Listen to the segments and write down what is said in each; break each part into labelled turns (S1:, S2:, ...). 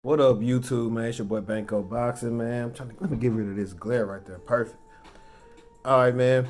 S1: What up, YouTube, man? It's your boy Banco Boxing, man. Let me get rid of this glare right there. Perfect. All right, man.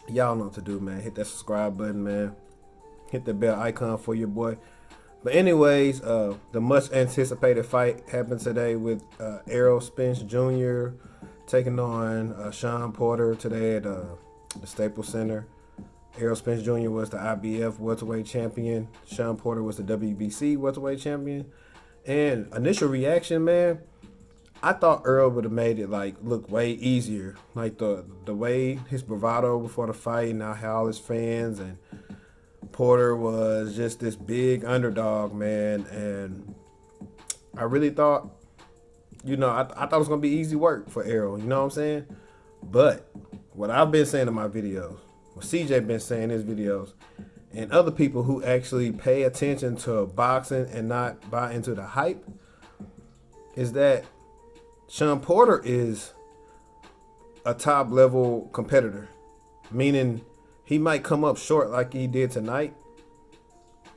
S1: Y'all know what to do, man. Hit that subscribe button, man. Hit the bell icon for your boy. But anyways, the much anticipated fight happened today with Errol Spence Jr. taking on Shawn Porter today at the Staples Center. Errol Spence Jr. was the IBF welterweight champion. Shawn Porter was the WBC welterweight champion. And initial reaction, man, I thought Earl would have made it look way easier. Like the way his bravado before the fight, and how all his fans and Porter was just this big underdog, man. And I really thought, I thought it was gonna be easy work for Errol. You know what I'm saying? But what I've been saying in my videos, what CJ been saying in his videos, and other people who actually pay attention to boxing and not buy into the hype, is that Shawn Porter is a top level competitor. Meaning he might come up short like he did tonight,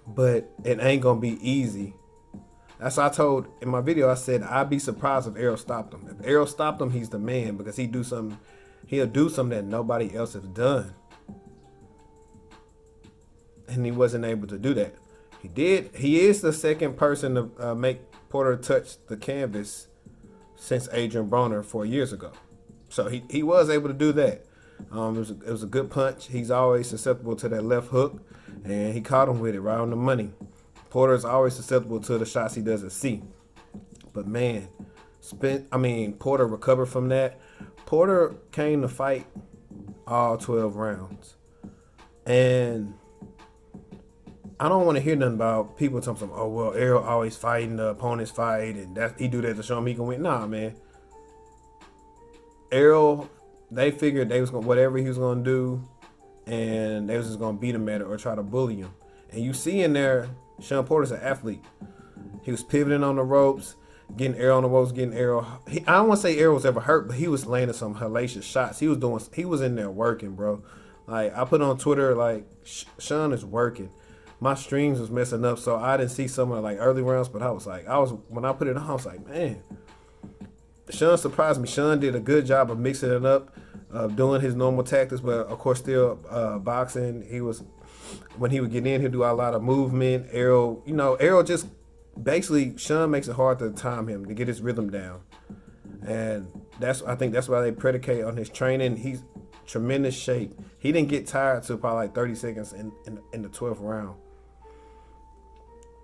S1: but it ain't gonna be easy. That's what I told in my video. I said I'd be surprised if Errol stopped him. If Errol stopped him, he's the man, because he'll do something that nobody else has done. And he wasn't able to do that. He did. He is the second person to make Porter touch the canvas since Adrian Broner 4 years ago. So he was able to do that. It was a good punch. He's always susceptible to that left hook, and he caught him with it right on the money. Porter is always susceptible to the shots he doesn't see. But man, Porter recovered from that. Porter came to fight all 12 rounds. And I don't want to hear nothing about people talking about, oh, well, Errol always fighting the opponent's fight, and he do that to show him he can win. Nah, man. Errol, they figured they was whatever he was gonna do, and they was just gonna beat him at it or try to bully him. And you see in there, Shawn Porter's an athlete. He was pivoting on the ropes, getting Errol on the ropes, getting Errol. I don't want to say Errol was ever hurt, but he was landing some hellacious shots. He was in there working, bro. Like, I put on Twitter, like, Shawn is working. My streams was messing up, so I didn't see some of early rounds, but when I put it on, I was like, man, Shawn surprised me. Shawn did a good job of mixing it up, of doing his normal tactics, but of course still boxing. When he would get in, he'd do a lot of movement. Errol just basically, Shawn makes it hard to time him, to get his rhythm down. And I think that's why they predicate on his training. He's tremendous shape. He didn't get tired till probably 30 seconds in the 12th round.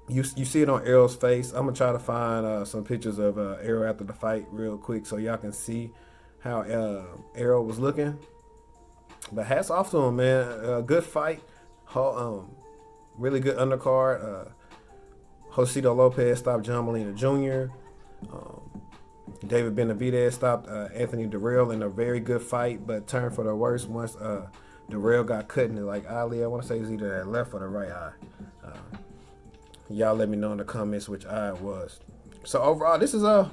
S1: You see it on Errol's face. I'm gonna try to find some pictures of Errol after the fight real quick, so y'all can see how Errol was looking. But hats off to him, man. Good fight. Really good undercard. Josito Lopez stopped John Molina Jr. David Benavidez stopped Anthony Durrell in a very good fight, but turned for the worse once Durrell got cut in it. Ali, I want to say it was either that left or the right eye. Y'all let me know in the comments which eye it was. So overall, this was a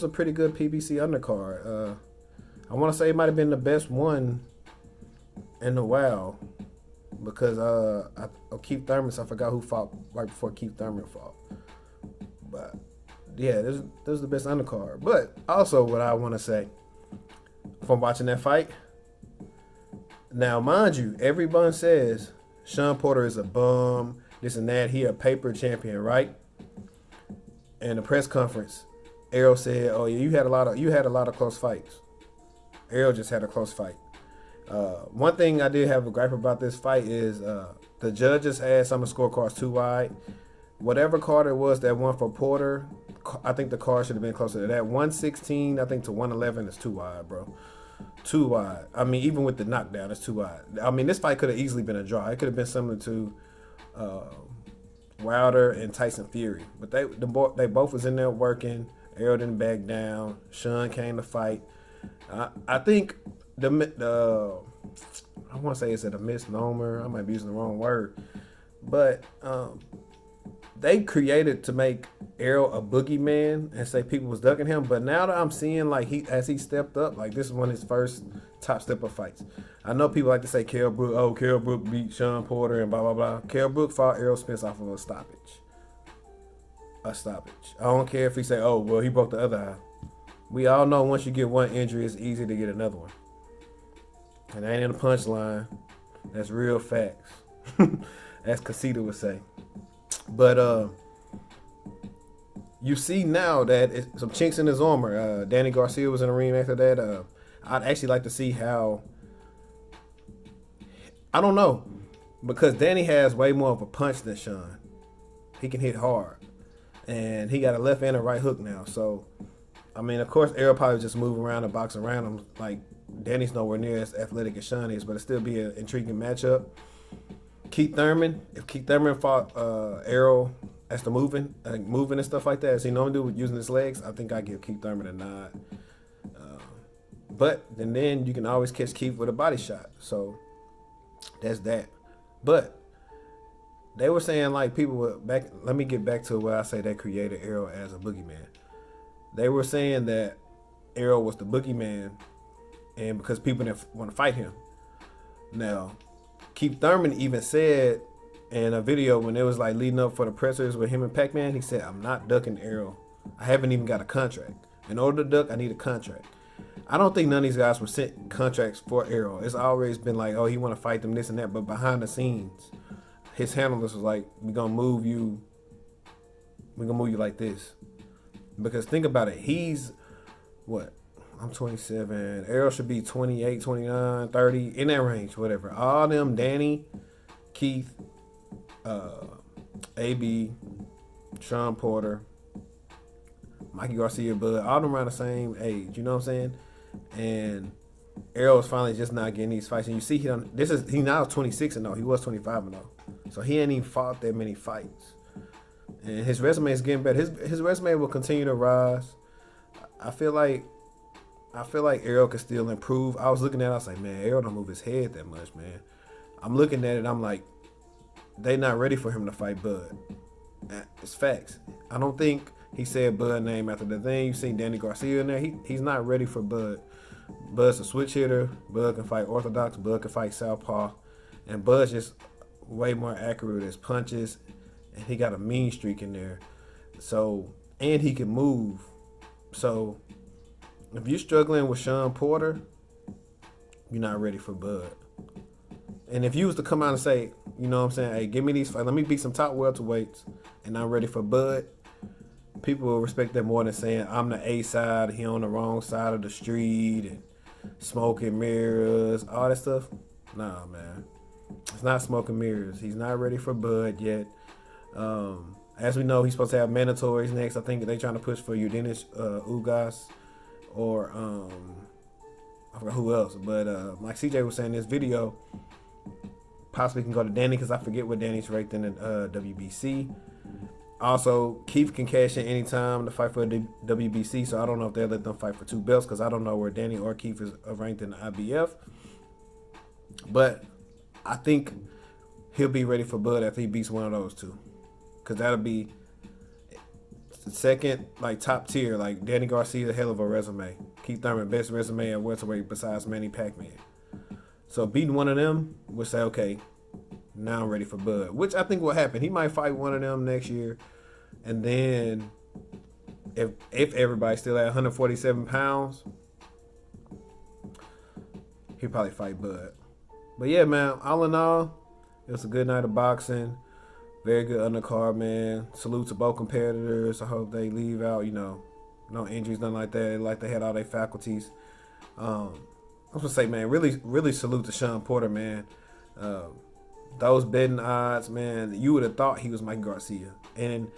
S1: pretty good PBC undercard. I want to say it might have been the best one in a while, because Keith Thurman, I forgot who fought right before Keith Thurman fought. But yeah, this was the best undercard. But also, what I want to say from watching that fight, now mind you, everyone says Shawn Porter is a bum, this and that. He a paper champion, right? In the press conference, Errol said, "Oh yeah, you had a lot of close fights." Errol just had a close fight. One thing I did have a gripe about this fight is the judges had some of the scorecards too wide. Whatever card it was that won for Porter, I think the card should have been closer to that. 116, I think, to 111 is too wide, bro. Too wide. Even with the knockdown, it's too wide. This fight could have easily been a draw. It could have been similar to Wilder and Tyson Fury. But they both was in there working. Errol didn't back down. Shawn came to fight. I think I want to say it's a misnomer. I might be using the wrong word. But they created to make Errol a boogeyman and say people was ducking him. But now that I'm seeing as he stepped up, this is one of his first top step-up fights. I know people like to say Kell Brook beat Shawn Porter and blah, blah, blah. Kell Brook fought Errol Spence off of a stoppage. a stoppage. I don't care if he say, oh, well, he broke the other eye. We all know once you get one injury, it's easy to get another one. And that ain't in the punchline. That's real facts. As Casita would say. But you see now that it's some chinks in his armor. Danny Garcia was in the ring after that. I'd actually like to see how. I don't know, because Danny has way more of a punch than Shawn. He can hit hard, and he got a left and a right hook now. So, I mean, of course, Errol probably just move around and box around him. Like Danny's nowhere near as athletic as Shawn is, but it'll still be an intriguing matchup. Keith Thurman, if Keith Thurman fought Errol as the moving and stuff like that, as he normally do with using his legs, I think I give Keith Thurman a nod. But then you can always catch Keith with a body shot. So that's that. But they were saying like people were back. Let me get back to where I say they created Errol as a boogeyman. They were saying that Errol was the boogeyman, and because people didn't want to fight him. Now, Keith Thurman even said in a video when it was like leading up for the pressers with him and Pac-Man, he said, "I'm not ducking Errol. I haven't even got a contract. In order to duck, I need a contract." I don't think none of these guys were sent contracts for Errol. It's always been like, oh, he want to fight them, this and that. But behind the scenes, his handlers was like, we're going to move you like this. Because think about it. He's, what? I'm 27. Errol should be 28, 29, 30, in that range, whatever. All them, Danny, Keith, AB, Shawn Porter, Mikey Garcia, Bud, all them around the same age. You know what I'm saying? And Errol is finally just not getting these fights. And you see he now 26 and 0. He was 25 and 0. So he ain't even fought that many fights. And his resume is getting better. His resume will continue to rise. I feel like Errol can still improve. I was looking at it, I was like, man, Errol don't move his head that much, man. I'm looking at it, I'm like, they not ready for him to fight Bud. It's facts. I don't think he said Bud name after the thing. You seen Danny Garcia in there. He's not ready for Bud. Bud's a switch hitter. Bud can fight orthodox. Bud can fight southpaw. And Bud's just way more accurate with his punches. And he got a mean streak in there. So, and he can move. So, if you're struggling with Shawn Porter, you're not ready for Bud. And if you was to come out and say, you know what I'm saying, hey, give me these fights. Let me beat some top welterweights. And I'm ready for Bud. People will respect that more than saying I'm the A side, he on the wrong side of the street, and smoking mirrors, all that stuff. Nah, man. It's not smoking mirrors. He's not ready for Bud yet. As we know, he's supposed to have mandatories next. I think they're trying to push for Udenis Ugas or I forgot who else. But like CJ was saying in this video, possibly can go to Danny because I forget what Danny's ranked in the WBC. Also, Keith can cash in anytime to fight for the WBC, so I don't know if they'll let them fight for 2 belts because I don't know where Danny or Keith is ranked in the IBF. But I think he'll be ready for Bud after he beats one of those 2. Because that'll be the second, like, top tier. Like, Danny Garcia, a hell of a resume. Keith Thurman, best resume at welterweight besides Manny Pacman. So beating one of them, we'll say, okay, now I'm ready for Bud, which I think will happen. He might fight one of them next year, and then if everybody's still at 147 pounds, he'll probably fight Bud. But yeah, man, all in all, it was a good night of boxing. Very good undercard, man. Salute to both competitors. I hope they leave out, no injuries, nothing like that. Like they had all their faculties. I was gonna say, man, really salute to Shawn Porter, man. Those betting odds, man, you would have thought he was Mike Garcia. And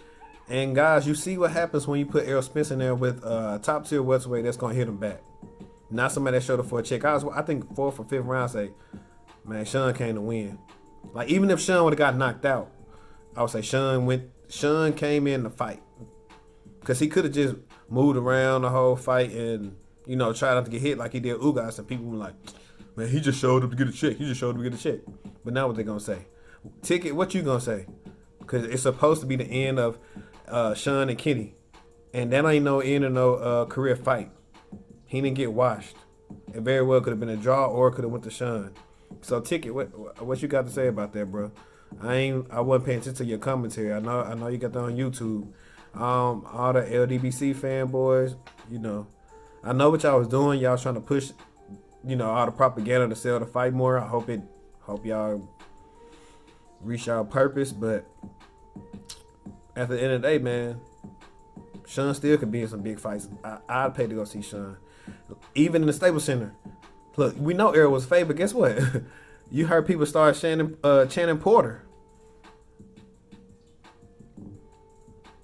S1: guys, you see what happens when you put Errol Spence in there with top tier welterweight that's gonna hit him back. Not somebody that showed up for a check. I think 4th or 5th round say, man, Shawn came to win. Like even if Shawn would have got knocked out, I would say Shawn came in to fight. Because he could have just moved around the whole fight and, tried not to get hit like he did Ugas, and people were like, man, he just showed up to get a check. But now what they gonna say? Ticket, what you gonna say? Because it's supposed to be the end of Shawn and Kenny. And that ain't no end of no career fight. He didn't get washed. It very well could have been a draw or it could have went to Shawn. So Ticket, what you got to say about that, bro? I wasn't paying attention to your commentary. I know you got that on YouTube. All the LDBC fanboys, you know, I know what y'all was doing. Y'all trying to push, all the propaganda to sell the fight more. I hope y'all reach y'all purpose. But at the end of the day, man, Shawn still could be in some big fights. I'd pay to go see Shawn, even in the Staples Center. Look, we know Errol was fake, but guess what? You heard people start chanting Porter.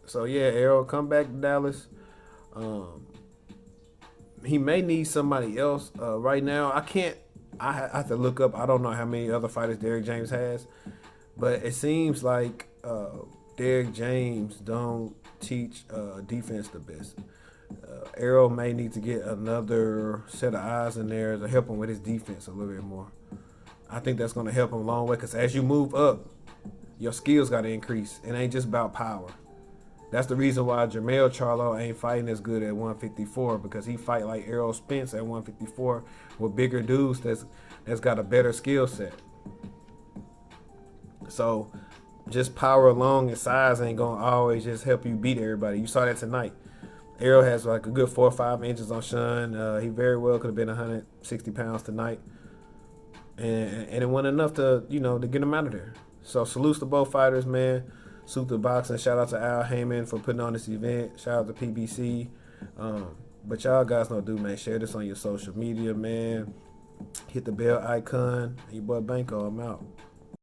S1: So yeah, Errol, come back to Dallas. He may need somebody else. Right now, I have to look up. I don't know how many other fighters Derrick James has, but it seems like Derrick James don't teach defense the best. Errol may need to get another set of eyes in there to help him with his defense a little bit more. I think that's going to help him a long way, because as you move up, your skills got to increase. It ain't just about power. That's the reason why Jermell Charlo ain't fighting as good at 154, because he fight like Errol Spence at 154 with bigger dudes that's got a better skill set. So just power alone and size ain't going to always just help you beat everybody. You saw that tonight. Errol has like a good 4 or 5 inches on Shawn. He very well could have been 160 pounds tonight. And it wasn't enough to get him out of there. So salutes to both fighters, man. Salute to boxing. Shout out to Al Heyman for putting on this event. Shout out to PBC. But y'all guys know, man. Share this on your social media, man. Hit the bell icon. Your boy Banco, I'm out.